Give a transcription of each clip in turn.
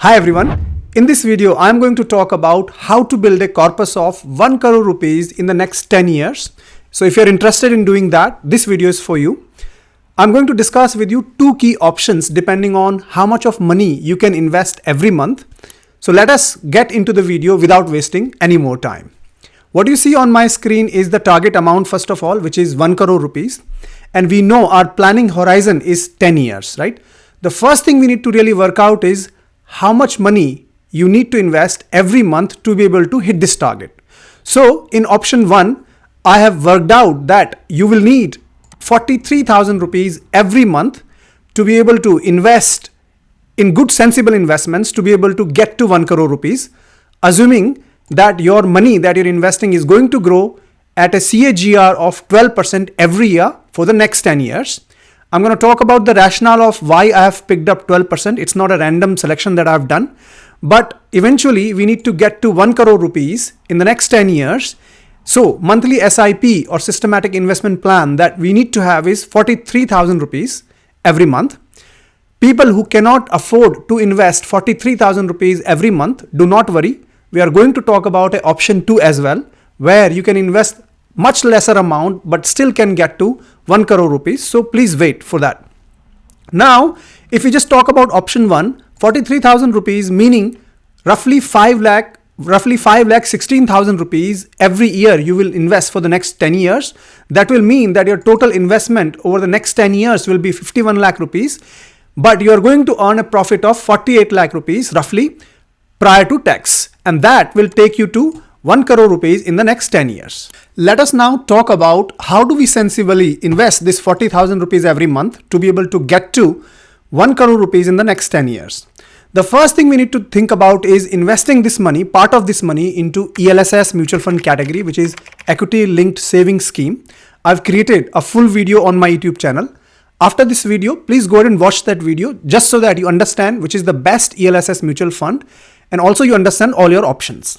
Hi everyone. In this video, I am going to talk about how to build a corpus of 1 crore rupees in the next 10 years. So if you're interested in doing that, this video is for you. I'm going to discuss with you two key options depending on how much of money you can invest every month. So let us get into the video without wasting any more time. What you see on my screen is the target amount first of all, which is 1 crore rupees. And we know our planning horizon is 10 years, right? The first thing we need to really work out is how much money you need to invest every month to be able to hit this target. So in option 1, I have worked out that you will need 43,000 rupees every month to be able to invest in good sensible investments to be able to get to 1 crore rupees, assuming that your money that you're investing is going to grow at a CAGR of 12% every year for the next 10 years. I'm going to talk about the rationale of why I have picked up 12%. It's not a random selection that I've done, but eventually we need to get to 1 crore rupees in the next 10 years. So monthly SIP or systematic investment plan that we need to have is 43,000 rupees every month. People who cannot afford to invest 43,000 rupees every month, do not worry. We are going to talk about option 2 as well, where you can invest much lesser amount but still can get to 1 crore rupees. So please wait for that. Now, if we just talk about option 1, 43,000 rupees meaning roughly 5,16,000 rupees every year you will invest for the next 10 years. That will mean that your total investment over the next 10 years will be 51 lakh rupees, but you are going to earn a profit of 48 lakh rupees roughly prior to tax, and that will take you to 1 crore rupees in the next 10 years. Let us now talk about how do we sensibly invest this 40,000 rupees every month to be able to get to 1 crore rupees in the next 10 years. The first thing we need to think about is investing this money, part of this money, into ELSS mutual fund category, which is equity linked savings scheme. I've created a full video on my YouTube channel. After this video, please go ahead and watch that video just so that you understand which is the best ELSS mutual fund and also you understand all your options.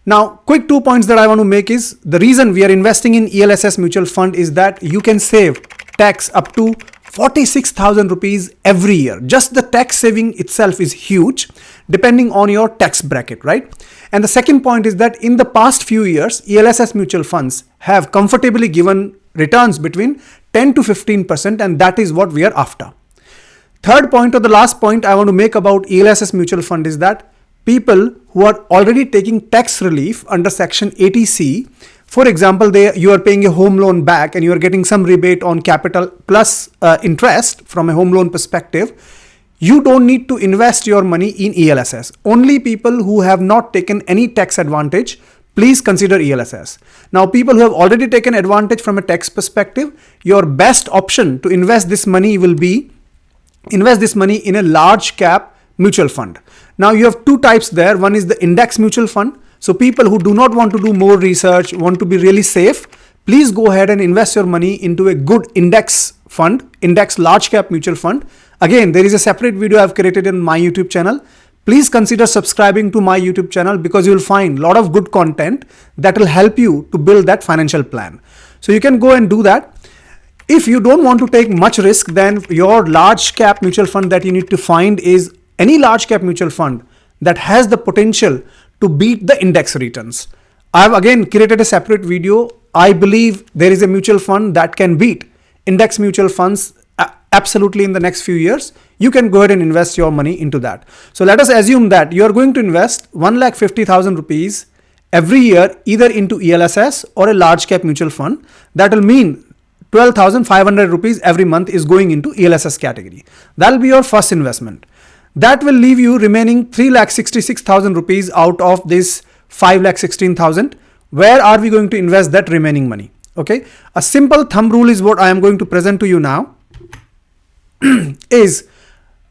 Now, quick 2 points that I want to make is the reason we are investing in ELSS mutual fund is that you can save tax up to 46,000 rupees every year. Just the tax saving itself is huge depending on your tax bracket, right? And the second point is that in the past few years, ELSS mutual funds have comfortably given returns between 10 to 15%, and that is what we are after. Third point, or the last point I want to make about ELSS mutual fund is that people who are already taking tax relief under section 80C, for example, you are paying a home loan back and you are getting some rebate on capital plus interest from a home loan perspective, you don't need to invest your money in ELSS. Only people who have not taken any tax advantage, please consider ELSS. Now, people who have already taken advantage from a tax perspective, your best option to invest this money will be invest this money in a large cap mutual fund. Now you have two types there. One is the index mutual fund. So people who do not want to do more research, want to be really safe, please go ahead and invest your money into a good index fund, index large cap mutual fund. Again, there is a separate video I've created in my YouTube channel. Please consider subscribing to my YouTube channel because you will find a lot of good content that will help you to build that financial plan. So you can go and do that. If you don't want to take much risk, then your large cap mutual fund that you need to find is any large cap mutual fund that has the potential to beat the index returns. I have again created a separate video. I believe there is a mutual fund that can beat index mutual funds absolutely in the next few years. You can go ahead and invest your money into that. So let us assume that you are going to invest 1,50,000 rupees every year either into ELSS or a large cap mutual fund. That will mean 12,500 rupees every month is going into ELSS category. That will be your first investment. That will leave you remaining 3,66,000 rupees out of this 5,16,000. Where are we going to invest that remaining money? Okay. A simple thumb rule is what I am going to present to you now is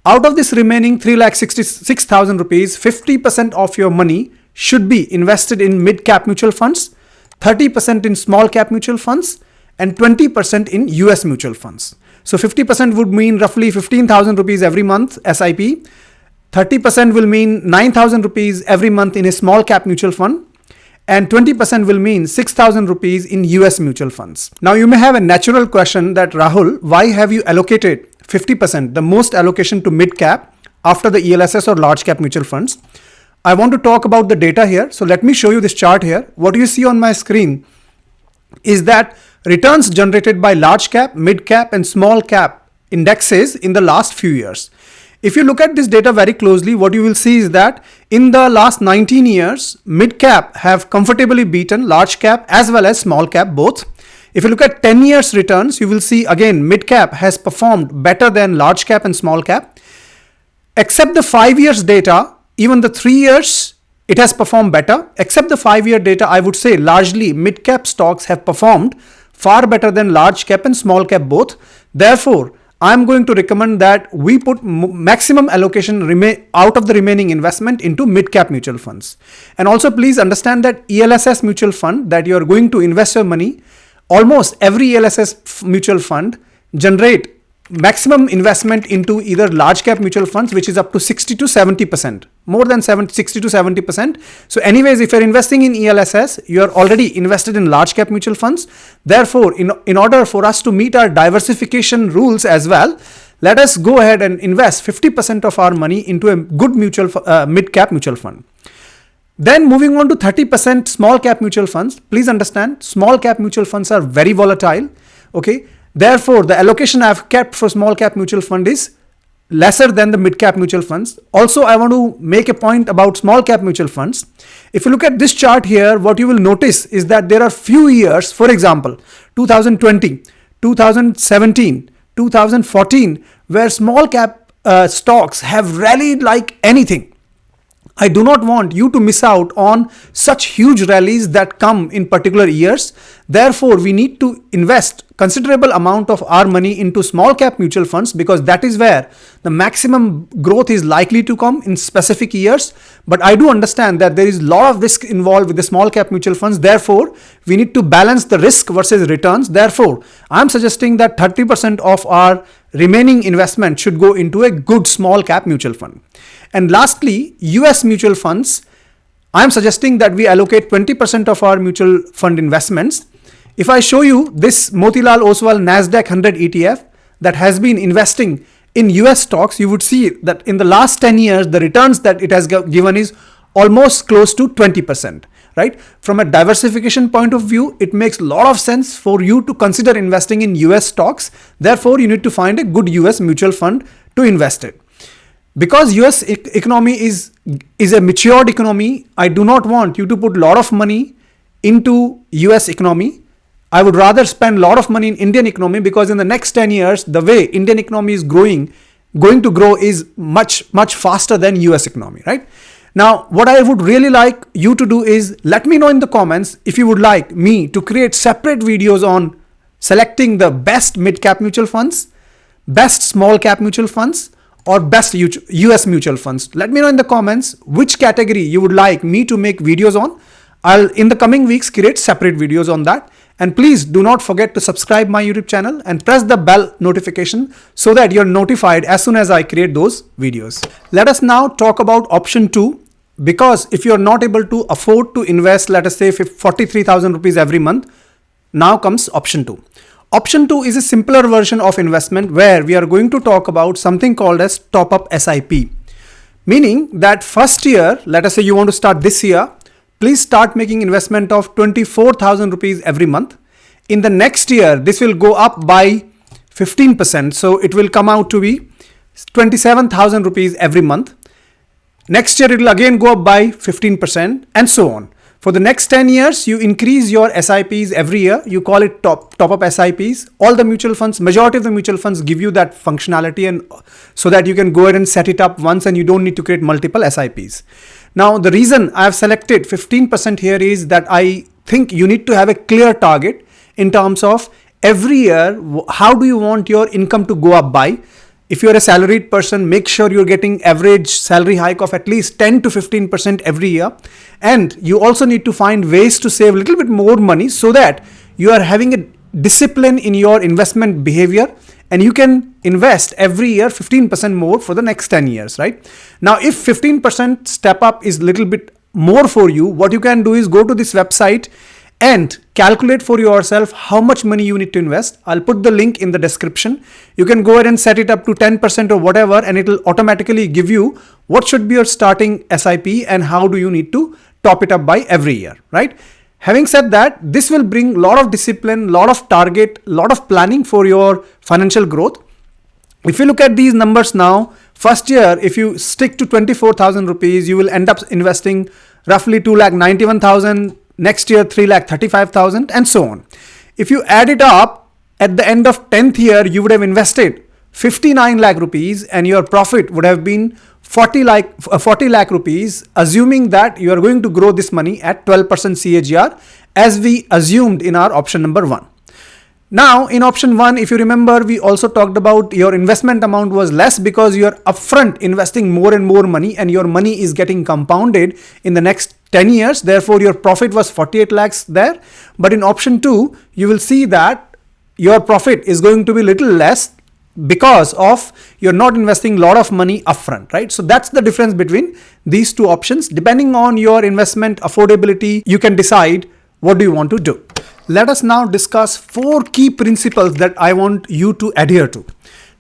out of this remaining 3,66,000 rupees, 50% of your money should be invested in mid cap mutual funds, 30% in small cap mutual funds, and 20% in US mutual funds. So 50% would mean roughly 15,000 rupees every month SIP. 30% will mean 9,000 rupees every month in a small cap mutual fund. And 20% will mean 6,000 rupees in US mutual funds. Now you may have a natural question that Rahul, why have you allocated 50%, the most allocation to mid cap after the ELSS or large cap mutual funds. I want to talk about the data here. So let me show you this chart here. What you see on my screen is that returns generated by large cap, mid cap and small cap indexes in the last few years. If you look at this data very closely, what you will see is that in the last 19 years, mid cap have comfortably beaten large cap as well as small cap both. If you look at 10 years returns, you will see again mid cap has performed better than large cap and small cap. Except the 5 years data, even the 3 years, it has performed better. Except the 5-year data, I would say largely mid cap stocks have performed far better than large cap and small cap both. Therefore, I'm going to recommend that we put maximum allocation out of the remaining investment into mid-cap mutual funds. And also please understand that ELSS mutual fund that you are going to invest your money, almost every ELSS mutual fund generate maximum investment into either large cap mutual funds, which is up to 60 to 70%, more than 60 to 70%. So anyways, if you're investing in ELSS, you're already invested in large cap mutual funds. Therefore, in order for us to meet our diversification rules as well, let us go ahead and invest 50% of our money into a good mid cap mutual fund. Then moving on to 30% small cap mutual funds. Please understand, small cap mutual funds are very volatile. Okay. Therefore, the allocation I've kept for small cap mutual fund is lesser than the mid cap mutual funds. Also, I want to make a point about small cap mutual funds. If you look at this chart here, what you will notice is that there are few years, for example, 2020, 2017, 2014, where small cap stocks have rallied like anything. I do not want you to miss out on such huge rallies that come in particular years. Therefore, we need to invest considerable amount of our money into small cap mutual funds because that is where the maximum growth is likely to come in specific years. But I do understand that there is a lot of risk involved with the small cap mutual funds. Therefore, we need to balance the risk versus returns. Therefore, I'm suggesting that 30% of our remaining investment should go into a good small cap mutual fund. And lastly, US mutual funds, I'm suggesting that we allocate 20% of our mutual fund investments. If I show you this Motilal Oswal Nasdaq 100 ETF that has been investing in US stocks, you would see that in the last 10 years, the returns that it has given is almost close to 20%, right? From a diversification point of view, it makes a lot of sense for you to consider investing in US stocks. Therefore, you need to find a good US mutual fund to invest in. Because US economy is a matured economy, I do not want you to put a lot of money into US economy. I would rather spend a lot of money in Indian economy because in the next 10 years, the way Indian economy is going to grow is much faster than US economy, right? Now, what I would really like you to do is let me know in the comments if you would like me to create separate videos on selecting the best mid-cap mutual funds, best small cap mutual funds, or best US mutual funds. Let me know in the comments which category you would like me to make videos on. I'll in the coming weeks create separate videos on that. And please do not forget to subscribe my YouTube channel and press the bell notification so that you're notified as soon as I create those videos. Let us now talk about option 2, because if you're not able to afford to invest, let us say 43,000 rupees every month, now comes option 2. Option 2 is a simpler version of investment where we are going to talk about something called as top-up SIP. Meaning that first year, let us say you want to start this year, please start making investment of 24,000 rupees every month. In the next year, this will go up by 15%. So it will come out to be 27,000 rupees every month. Next year, it will again go up by 15% and so on. For the next 10 years, you increase your SIPs every year. You call it top-up SIPs. All the mutual funds, majority of the mutual funds give you that functionality and so that you can go ahead and set it up once and you don't need to create multiple SIPs. Now, the reason I have selected 15% here is that I think you need to have a clear target in terms of every year, how do you want your income to go up by? If you're a salaried person, make sure you're getting average salary hike of at least 10 to 15% every year. And you also need to find ways to save a little bit more money so that you are having a discipline in your investment behavior and you can invest every year 15% more for the next 10 years, right? Now, if 15% step up is a little bit more for you, what you can do is go to this website and calculate for yourself how much money you need to invest. I'll put the link in the description. You can go ahead and set it up to 10% or whatever, and it will automatically give you what should be your starting SIP and how do you need to top it up by every year, right? Having said that, this will bring a lot of discipline, lot of target, lot of planning for your financial growth. If you look at these numbers now, first year, if you stick to 24,000 rupees, you will end up investing roughly 2,91,000, next year 3,35,000, and so on. If you add it up, at the end of 10th year, you would have invested 59 lakh rupees and your profit would have been 40 lakh rupees, assuming that you are going to grow this money at 12% CAGR as we assumed in our option number 1. Now in option 1, if you remember, we also talked about your investment amount was less because you are upfront investing more and more money and your money is getting compounded in the next 10 years. Therefore, your profit was 48 lakhs there. But in option 2, you will see that your profit is going to be little less because of you're not investing a lot of money upfront, right? So that's the difference between these two options. Depending on your investment affordability, you can decide what do you want to do. Let us now discuss 4 key principles that I want you to adhere to.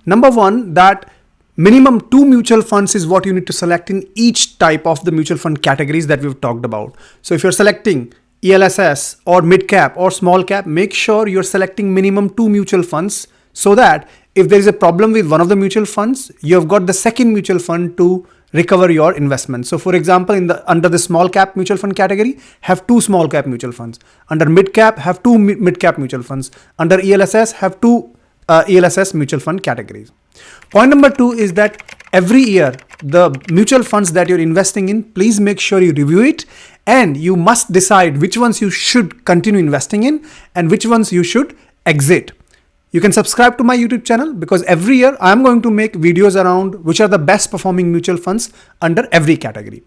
Number 1, that minimum 2 mutual funds is what you need to select in each type of the mutual fund categories that we've talked about. So if you're selecting ELSS or mid cap or small cap, make sure you're selecting minimum 2 mutual funds so that if there is a problem with one of the mutual funds, you have got the second mutual fund to recover your investment. So for example, under the small cap mutual fund category, have 2 small cap mutual funds. Under mid cap, have 2 mid cap mutual funds. Under ELSS, have 2 ELSS mutual fund categories. Point number 2 is that every year, the mutual funds that you're investing in, please make sure you review it and you must decide which ones you should continue investing in and which ones you should exit. You can subscribe to my YouTube channel because every year I'm going to make videos around which are the best performing mutual funds under every category.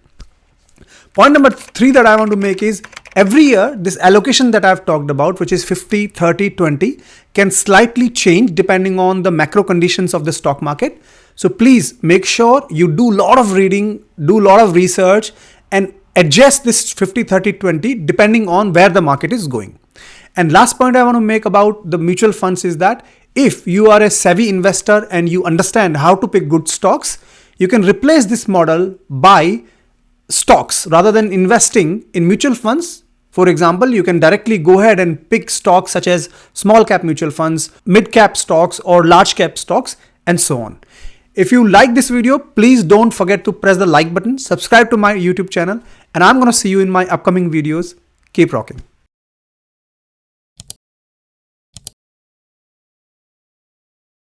Point number 3 that I want to make is every year this allocation that I've talked about, which is 50, 30, 20, can slightly change depending on the macro conditions of the stock market. So please make sure you do a lot of reading, do a lot of research and adjust this 50, 30, 20 depending on where the market is going. And last point I want to make about the mutual funds is that if you are a savvy investor and you understand how to pick good stocks, you can replace this model by stocks rather than investing in mutual funds. For example, you can directly go ahead and pick stocks such as small cap mutual funds, mid cap stocks or large cap stocks and so on. If you like this video, please don't forget to press the like button, subscribe to my YouTube channel, and I'm going to see you in my upcoming videos. Keep rocking.